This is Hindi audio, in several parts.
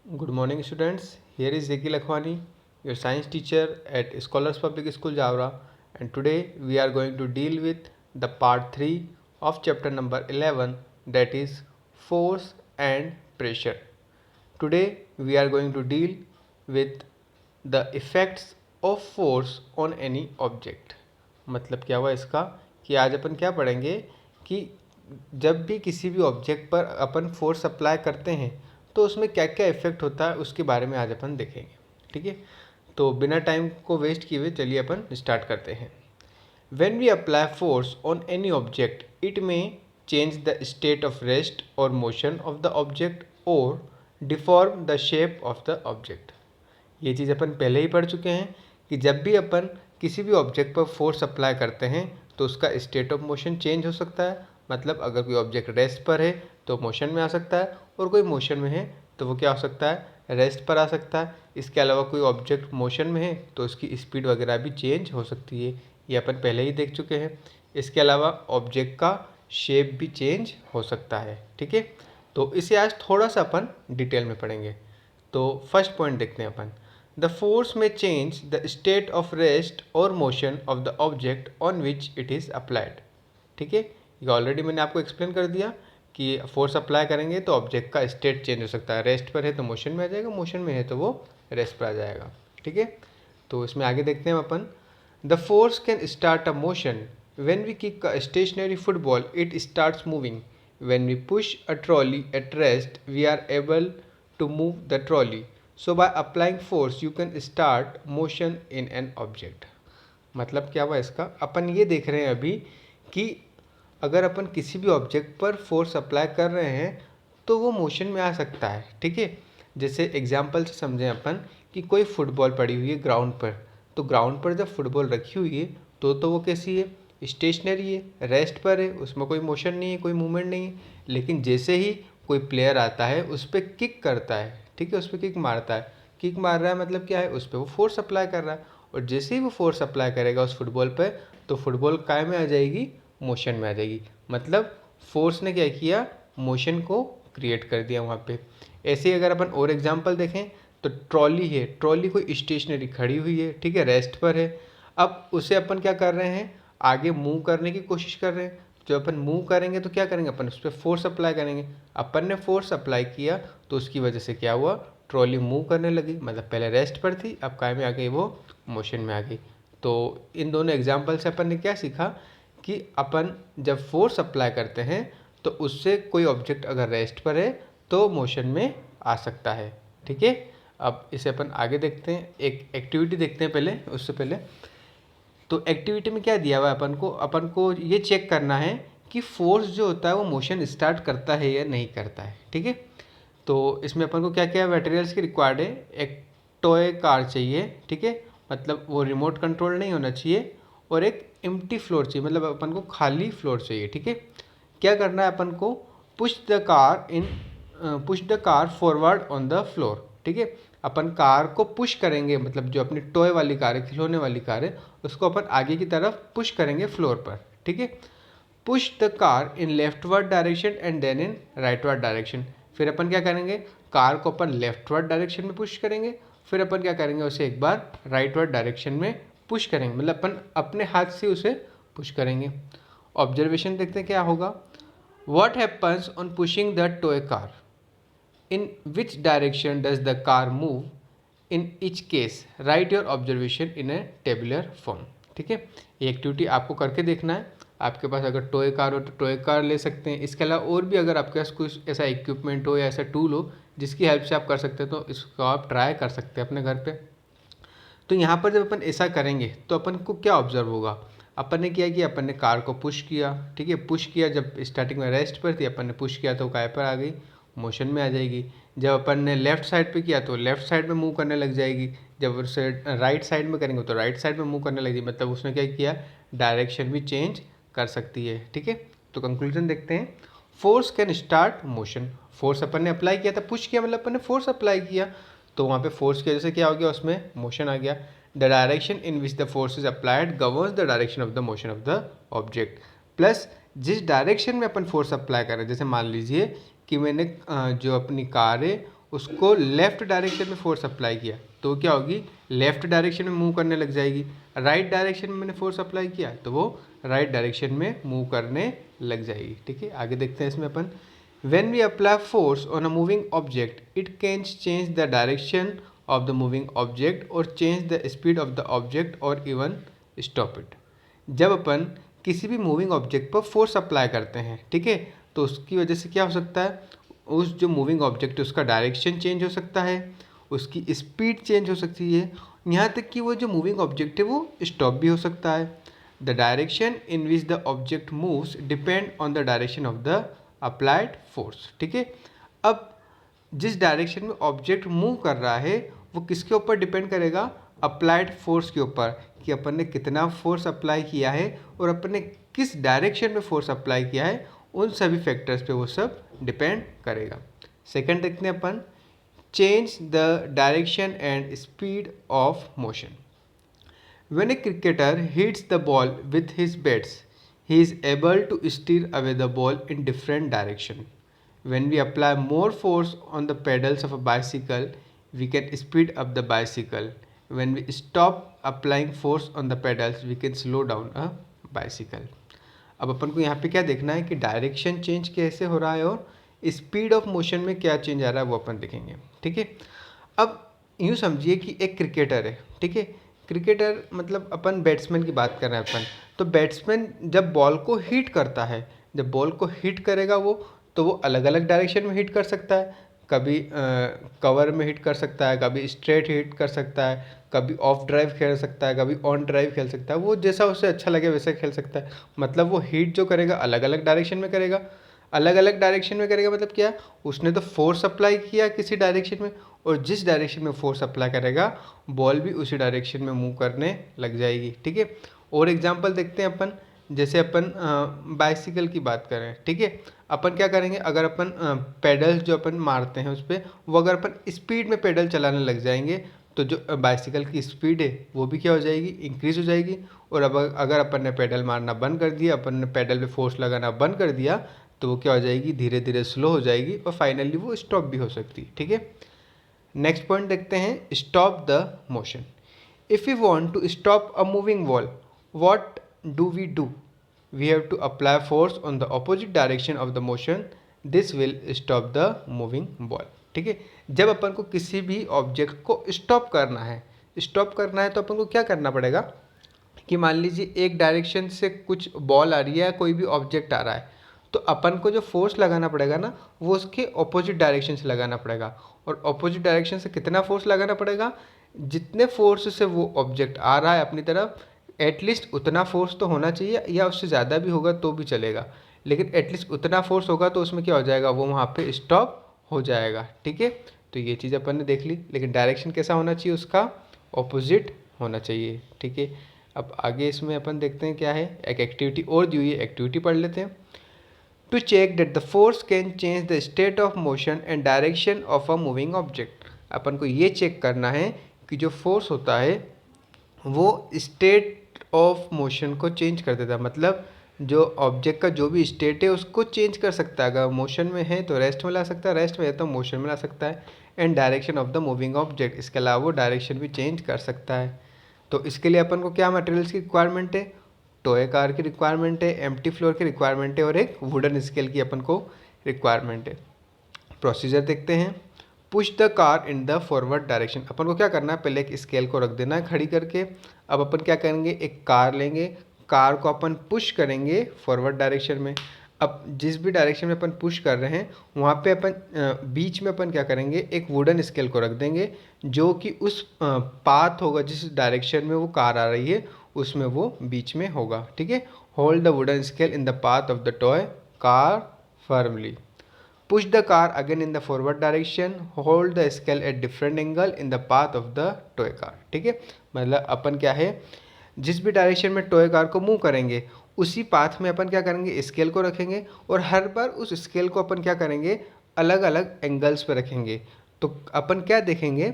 Good morning, students. Here is Zeki Lakhwani, your science teacher at Scholars Public School Javra, and today we are going to deal with the part 3 of chapter number 11, that is force and pressure. Today we are going to deal with the effects of force on any object. मतलब क्या हुआ इसका कि आज अपन क्या पढ़ेंगे कि जब भी किसी भी ऑब्जेक्ट पर अपन फोर्स अप्लाई करते हैं तो उसमें क्या क्या इफेक्ट होता है उसके बारे में आज अपन देखेंगे। ठीक है, तो बिना टाइम को वेस्ट किए हुए चलिए अपन स्टार्ट करते हैं। When we apply force on any object, it may change the state of rest or motion of the object or deform the shape of the object. ये चीज़ अपन पहले ही पढ़ चुके हैं कि जब भी अपन किसी भी ऑब्जेक्ट पर फोर्स अप्लाई करते हैं तो उसका स्टेट ऑफ मोशन चेंज हो सकता है। मतलब अगर कोई ऑब्जेक्ट रेस्ट पर है तो मोशन में आ सकता है, और कोई मोशन में है तो वो क्या हो सकता है, रेस्ट पर आ सकता है। इसके अलावा कोई ऑब्जेक्ट मोशन में है तो उसकी स्पीड वगैरह भी चेंज हो सकती है, ये अपन पहले ही देख चुके हैं। इसके अलावा ऑब्जेक्ट का शेप भी चेंज हो सकता है। ठीक है, तो इसे आज थोड़ा सा अपन डिटेल में पढ़ेंगे। तो फर्स्ट पॉइंट देखते हैं अपन। द फोर्स में change the state of rest और motion of the object on which it is applied. ठीक है, ये ऑलरेडी मैंने आपको एक्सप्लेन कर दिया कि फोर्स अप्लाई करेंगे तो ऑब्जेक्ट का स्टेट चेंज हो सकता है। रेस्ट पर है तो मोशन में आ जाएगा, मोशन में है तो वो रेस्ट पर आ जाएगा। ठीक है, तो इसमें आगे देखते हैं अपन। The force can start a motion when we kick a stationary football it starts moving. When we push a trolley at rest we are able to move the trolley. So by applying force you can start motion in an object. मतलब क्या हुआ इसका, अपन ये देख रहे हैं अभी कि अगर अपन किसी भी ऑब्जेक्ट पर फोर्स अप्लाई कर रहे हैं तो वो मोशन में आ सकता है। ठीक है, जैसे एग्जांपल से समझें अपन कि कोई फुटबॉल पड़ी हुई है ग्राउंड पर, तो ग्राउंड पर जब फुटबॉल रखी हुई है तो वो कैसी है, स्टेशनरी है, रेस्ट पर है, उसमें कोई मोशन नहीं है, कोई मूवमेंट नहीं है। लेकिन जैसे ही कोई प्लेयर आता है उस पर किक करता है, ठीक है, उस पर किक मारता है, किक मार रहा है मतलब क्या है, उस पर वो फोर्स अप्लाई कर रहा है, और जैसे ही वो फोर्स अप्लाई करेगा उस फुटबॉल पर तो फुटबॉल काय में आ जाएगी, मोशन में आ जाएगी। मतलब फोर्स ने क्या किया, मोशन को क्रिएट कर दिया वहाँ पे। ऐसे ही अगर अपन और एग्जांपल देखें तो ट्रॉली है, ट्रॉली कोई स्टेशनरी खड़ी हुई है, ठीक है, रेस्ट पर है। अब उसे अपन क्या कर रहे हैं, आगे मूव करने की कोशिश कर रहे हैं। जब अपन मूव करेंगे तो क्या करेंगे, अपन उस पर फोर्स अप्लाई करेंगे। अपन ने फोर्स अप्लाई किया तो उसकी वजह से क्या हुआ, ट्रॉली मूव करने लगी। मतलब पहले रेस्ट पर थी, अब काय में आ गई, वो मोशन में आ गई। तो इन दोनों एग्जाम्पल से अपन ने क्या सीखा कि अपन जब फोर्स अप्लाई करते हैं तो उससे कोई ऑब्जेक्ट अगर रेस्ट पर है तो मोशन में आ सकता है। ठीक है, अब इसे अपन आगे देखते हैं, एक एक्टिविटी देखते हैं पहले, उससे पहले। तो एक्टिविटी में क्या दिया हुआ है अपन को ये चेक करना है कि फोर्स जो होता है वो मोशन स्टार्ट करता है या नहीं करता है। ठीक है, तो इसमें अपन को क्या क्या मटेरियल्स की रिक्वायर्ड है। एक टॉय कार चाहिए, ठीक है, मतलब वो रिमोट कंट्रोल नहीं होना चाहिए, और एक एम्प्टी फ्लोर चाहिए, मतलब अपन को खाली फ्लोर चाहिए। ठीक है, क्या करना है अपन को, push the car forward on the floor. ठीक है, अपन कार को पुश करेंगे, मतलब जो अपनी टॉय वाली कार है, खिलौने वाली कार है, उसको अपन आगे की तरफ पुश करेंगे फ्लोर पर। ठीक है, push the car in leftward direction and then in rightward direction. फिर अपन क्या करेंगे, कार को अपन लेफ्टवर्ड डायरेक्शन में पुश करेंगे, फिर अपन क्या करेंगे, उसे एक बार राइटवर्ड डायरेक्शन में पुश करेंगे, मतलब अपन अपने हाथ से उसे पुश करेंगे। ऑब्जर्वेशन देखते हैं क्या होगा। What happens on pushing the toy car, in which direction does the car move, in each case right your observation in A tabular form. ठीक है, ये एक्टिविटी आपको करके देखना है। आपके पास अगर टॉय कार हो तो टॉय कार ले सकते हैं। इसके अलावा और भी अगर आपके पास कुछ ऐसा इक्विपमेंट हो या ऐसा टूल हो जिसकी हेल्प से आप कर सकते हैं तो इसको आप ट्राई कर सकते हैं अपने घर पे। तो यहाँ पर जब अपन ऐसा करेंगे तो अपन को क्या ऑब्जर्व होगा, अपन ने किया कि अपन ने कार को पुश किया, ठीक है, पुश किया, जब स्टार्टिंग में रेस्ट पर थी अपन ने पुश किया तो काय पर आ गई, मोशन में आ जाएगी। जब अपन ने लेफ्ट साइड पे किया तो लेफ्ट साइड में मूव करने लग जाएगी, जब उसे राइट साइड में करेंगे तो राइट साइड में मूव करने लगेगी, मतलब उसने क्या किया, डायरेक्शन भी चेंज कर सकती है। ठीक है, तो कंक्लूजन देखते हैं। Force can start motion, force अपन ने अप्लाई किया था, पुश किया मतलब अपन ने फोर्स अप्लाई किया, तो वहाँ पे फोर्स की वजह से क्या हो गया, उसमें मोशन आ गया। The direction in which the force is applied governs the direction of the motion of the object. Plus जिस डायरेक्शन में अपन फोर्स अप्लाई कर रहे हैं, जैसे मान लीजिए कि मैंने जो अपनी कार है उसको लेफ़्ट डायरेक्शन में फोर्स अप्लाई किया तो क्या होगी, लेफ़्ट डायरेक्शन में मूव करने लग जाएगी। राइट डायरेक्शन में मैंने फोर्स अप्लाई किया तो वो राइट डायरेक्शन में मूव करने लग जाएगी। ठीक है, आगे देखते हैं इसमें अपन। When we apply force on a moving object, it can change the direction of the moving object or change the speed of the object or even stop it. जब अपन किसी भी मूविंग ऑब्जेक्ट पर फोर्स अप्लाई करते हैं, ठीक है, तो उसकी वजह से क्या हो सकता है, उस जो मूविंग ऑब्जेक्ट है उसका डायरेक्शन चेंज हो सकता है, उसकी स्पीड चेंज हो सकती है, यहाँ तक कि वो जो मूविंग ऑब्जेक्ट है वो स्टॉप भी हो सकता है। The direction in which the object moves depend on the direction of the applied force. ठीक है, अब जिस डायरेक्शन में ऑब्जेक्ट मूव कर रहा है वो किसके ऊपर डिपेंड करेगा, अप्लाइड फोर्स के ऊपर, कि अपन ने कितना फोर्स अप्लाई किया है और अपन ने किस डायरेक्शन में फोर्स अप्लाई किया है, उन सभी फैक्टर्स पे वो सब डिपेंड करेगा। सेकंड देखते हैं अपन, change the direction and speed of motion. When a cricketer hits the ball with his bats, he is able to steer away the ball in different direction. When we apply more force on the pedals of a bicycle, we can speed up the bicycle. When we stop applying force on the pedals, we can slow down a bicycle. अब अपन को यहाँ पे क्या देखना है कि डायरेक्शन चेंज कैसे हो रहा है और स्पीड ऑफ मोशन में क्या चेंज आ रहा है वो अपन देखेंगे। ठीक है, अब यूँ समझिए कि एक क्रिकेटर है, ठीक है, क्रिकेटर मतलब अपन बैट्समैन की बात कर रहे हैं अपन, तो बैट्समैन जब बॉल को हिट करता है, जब बॉल को हिट करेगा वो, तो वो अलग अलग डायरेक्शन में हिट कर सकता है, कभी कवर में हिट कर सकता है, कभी स्ट्रेट हिट कर सकता है, कभी ऑफ ड्राइव खेल सकता है, कभी ऑन ड्राइव खेल सकता है, वो जैसा उसे अच्छा लगे वैसा खेल सकता है। मतलब वो हिट जो करेगा अलग अलग डायरेक्शन में करेगा, अलग अलग डायरेक्शन में करेगा, मतलब क्या, उसने तो फोर्स अप्लाई किया किसी डायरेक्शन में, और जिस डायरेक्शन में फोर्स अप्लाई करेगा बॉल भी उसी डायरेक्शन में मूव करने लग जाएगी। ठीक है, और एग्जांपल देखते हैं अपन, जैसे अपन बाइसिकल की बात करें, ठीक है, अपन क्या करेंगे, अगर अपन पेडल जो अपन मारते हैं उस पर, वो अगर अपन स्पीड में पेडल चलाने लग जाएंगे तो जो बाइसिकल की स्पीड है वो भी क्या हो जाएगी, इंक्रीज़ हो जाएगी। और अब अगर अपन ने पेडल मारना बंद कर दिया, अपन ने पेडल पे फोर्स लगाना बंद कर दिया, तो वो क्या हो जाएगी, धीरे धीरे स्लो हो जाएगी और फाइनली वो स्टॉप भी हो सकती है। ठीक है, नेक्स्ट पॉइंट देखते हैं, stop the motion. If you want to stop a moving ball, what do we do? We have to apply force on the opposite direction of the motion, this will stop the moving ball. ठीक है, जब अपन को किसी भी ऑब्जेक्ट को स्टॉप करना है, तो अपन को क्या करना पड़ेगा कि मान लीजिए एक डायरेक्शन से कुछ बॉल आ रही है, कोई भी ऑब्जेक्ट आ रहा है, तो अपन को जो फोर्स लगाना पड़ेगा ना, वो उसके ऑपोजिट डायरेक्शन से लगाना पड़ेगा। और ऑपोजिट डायरेक्शन से कितना फोर्स लगाना पड़ेगा, जितने फोर्स से वो ऑब्जेक्ट आ रहा है अपनी तरफ, एटलीस्ट उतना फोर्स तो होना चाहिए, या उससे ज़्यादा भी होगा तो भी चलेगा, लेकिन एटलीस्ट उतना फोर्स होगा तो उसमें क्या हो जाएगा, वो वहाँ पे स्टॉप हो जाएगा। ठीक है, तो ये चीज़ अपन ने देख ली, लेकिन डायरेक्शन कैसा होना चाहिए, उसका ऑपोजिट होना चाहिए। ठीक है, अब आगे इसमें अपन देखते हैं क्या है, एक एक्टिविटी और दी हुई है, एक्टिविटी पढ़ लेते हैं। To check that the force can change the state of motion and direction of a moving object. अपन को ये चेक करना है कि जो फोर्स होता है वो स्टेट ऑफ मोशन को चेंज कर देता है, मतलब जो ऑब्जेक्ट का जो भी स्टेट है उसको चेंज कर सकता है। अगर मोशन में है तो रेस्ट में ला सकता है, रेस्ट में है तो मोशन में ला सकता है। And direction of the moving object, इसके अलावा वो डायरेक्शन भी चेंज कर सकता है। तो इसके लिए अपन को क्या मटेरियल्स की रिक्वायरमेंट है, टॉय कार की रिक्वायरमेंट है, एम्प्टी फ्लोर की रिक्वायरमेंट है, और एक वुडन स्केल की अपन को रिक्वायरमेंट है। प्रोसीजर देखते हैं। Push the car in the forward direction. अपन को क्या करना है, पहले एक स्केल को रख देना है खड़ी करके। अब अपन क्या करेंगे, एक कार लेंगे, कार को अपन पुश करेंगे फॉरवर्ड डायरेक्शन में। अब जिस भी डायरेक्शन में अपन पुश कर रहे हैं वहाँ पे अपन बीच में अपन क्या करेंगे, एक वुडन स्केल को रख देंगे, जो कि उस पाथ होगा जिस डायरेक्शन में वो कार आ रही है उसमें वो बीच में होगा। ठीक है, hold the wooden scale in the path of the toy car firmly. Push the car again in the forward direction, hold the scale at different angle in the path of the toy car. ठीक है, मतलब अपन क्या है, जिस भी डायरेक्शन में टॉय कार को मूव करेंगे उसी पाथ में अपन क्या करेंगे, स्केल को रखेंगे, और हर बार उस स्केल को अपन क्या करेंगे, अलग अलग एंगल्स पर रखेंगे। तो अपन क्या देखेंगे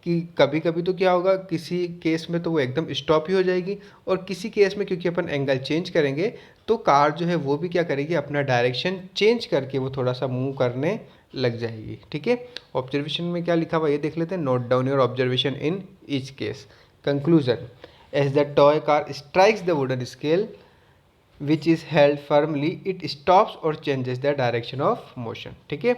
कि कभी कभी तो क्या होगा, किसी केस में तो वो एकदम स्टॉप ही हो जाएगी, और किसी केस में क्योंकि अपन एंगल चेंज करेंगे तो कार जो है वो भी क्या करेगी, अपना डायरेक्शन चेंज करके वो थोड़ा सा मूव करने लग जाएगी। ठीक है, ऑब्जर्वेशन में क्या लिखा हुआ ये देख लेते हैं। Note down your observation in each case. Conclusion, as the toy car strikes the wooden scale which is held firmly it stops और changes the direction of motion. ठीक है,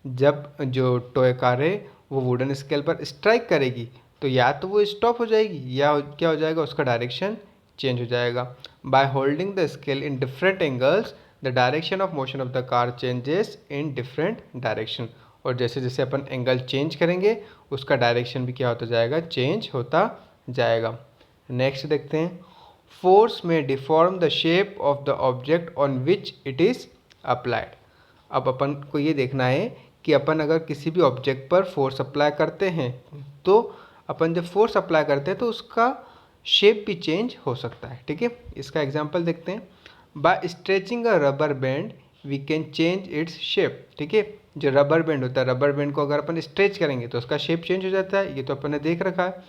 जब जो टॉय कार है वो वुडन स्केल पर स्ट्राइक करेगी तो या तो वो स्टॉप हो जाएगी या क्या हो जाएगा, उसका डायरेक्शन चेंज हो जाएगा। By holding the scale in different angles the direction of motion of the car changes in different direction. और जैसे जैसे अपन एंगल चेंज करेंगे उसका डायरेक्शन भी क्या होता जाएगा, चेंज होता जाएगा। नेक्स्ट देखते हैं, फोर्स में deform the shape of the object on which it is applied. अब अपन को ये देखना है कि अपन अगर किसी भी ऑब्जेक्ट पर फोर्स अप्लाई करते हैं तो अपन जब फोर्स अप्लाई करते हैं तो उसका शेप भी चेंज हो सकता है। ठीक है, इसका एग्जांपल देखते हैं। By stretching a rubber band we can change its shape. ठीक है, जो रबर बैंड होता है, रबर बैंड को अगर अपन स्ट्रेच करेंगे तो उसका शेप चेंज हो जाता है, ये तो अपन ने देख रखा है।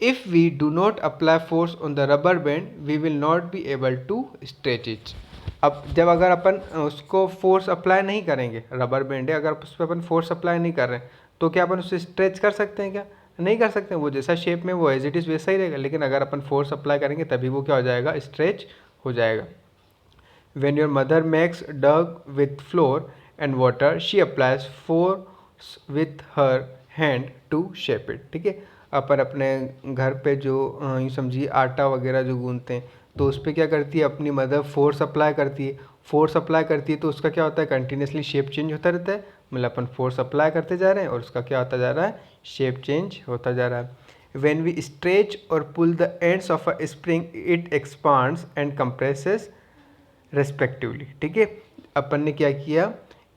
If we do not apply force on the rubber band we will not be able to stretch it. अब जब अगर अपन उसको फोर्स अप्लाई नहीं करेंगे, रबर बैंड है, अगर उस पर अपन फोर्स अप्लाई नहीं कर रहे हैं तो क्या अपन उसे स्ट्रेच कर सकते हैं? क्या नहीं कर सकते हैं। वो जैसा शेप में वो एज इट इज़ वैसा ही रहेगा, लेकिन अगर अपन फोर्स अप्लाई करेंगे तभी वो क्या हो जाएगा, स्ट्रेच हो जाएगा। When your mother makes dug with flour and water, she applies force with her hand to shape it। ठीक है, अपन अपने घर पे जो यूँ समझिए आटा वगैरह जो गूंथते हैं तो उस पर क्या करती है, अपनी मदर फोर्स अप्लाई करती है। फोर्स अप्लाई करती है तो उसका क्या होता है, कंटिन्यूसली शेप चेंज होता रहता है। मतलब अपन फोर्स अप्लाई करते जा रहे हैं और उसका क्या होता जा रहा है, शेप चेंज होता जा रहा है। When we stretch or pull the ends of a spring, it expands and compresses respectively. ठीक है, अपन ने क्या किया,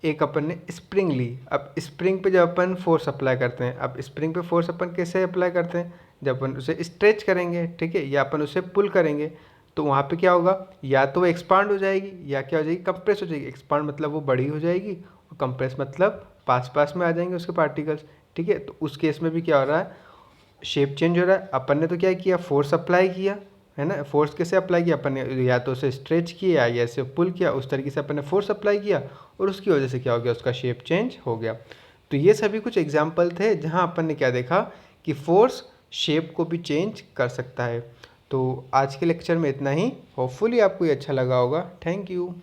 एक अपन ने स्प्रिंग ली। अब स्प्रिंग पे जब अपन फोर्स अप्लाई करते हैं, अब स्प्रिंग पे फोर्स अपन कैसे अप्लाई करते हैं, जब अपन उसे स्ट्रेच करेंगे, ठीक है, या अपन उसे पुल करेंगे तो वहाँ पे क्या होगा, या तो वो एक्सपांड हो जाएगी या क्या हो जाएगी, कंप्रेस हो जाएगी। एक्सपांड मतलब वो बड़ी हो जाएगी और कंप्रेस मतलब पास पास में आ जाएंगे उसके पार्टिकल्स। ठीक है, तो उस केस में भी क्या हो रहा है, शेप चेंज हो रहा है। अपन ने तो क्या किया, फोर्स अप्लाई किया है ना। फोर्स कैसे अप्लाई किया अपन ने, या तो उसे स्ट्रेच किया या ऐसे पुल किया, उस तरीके से अपन ने फोर्स अप्लाई किया और उसकी वजह से क्या हो गया, उसका शेप चेंज हो गया। तो ये सभी कुछ एग्जाम्पल थे जहाँ अपन ने क्या देखा कि फोर्स शेप को भी चेंज कर सकता है। तो आज के लेक्चर में इतना ही, होपफुली आपको ये अच्छा लगा होगा। Thank you.